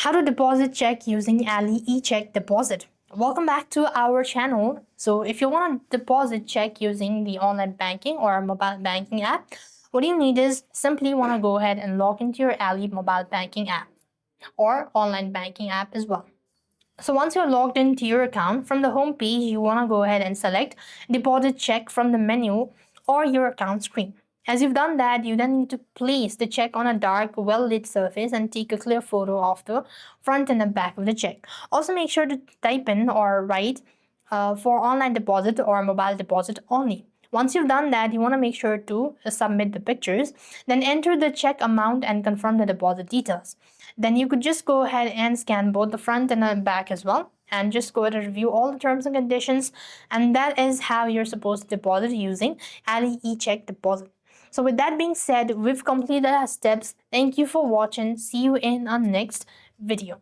How to deposit check using Ali eCheck deposit. Welcome back to our channel. So if you want to deposit check using the online banking or mobile banking app, what you need is simply want to go ahead and log into your Ali mobile banking app or online banking app as well. So once you're logged into your account, from the home page, you want to go ahead and select deposit check from the menu or your account screen. As you've done that, you then need to place the check on a dark, well-lit surface and take a clear photo of the front and the back of the check. Also, make sure to type in or write for online deposit or mobile deposit only. Once you've done that, you want to make sure to submit the pictures, then enter the check amount and confirm the deposit details. Then you could just go ahead and scan both the front and the back as well, and just go ahead and review all the terms and conditions. And that is how you're supposed to deposit using Ali eCheck deposit. So with that being said, we've completed our steps. Thank you for watching. See you in our next video.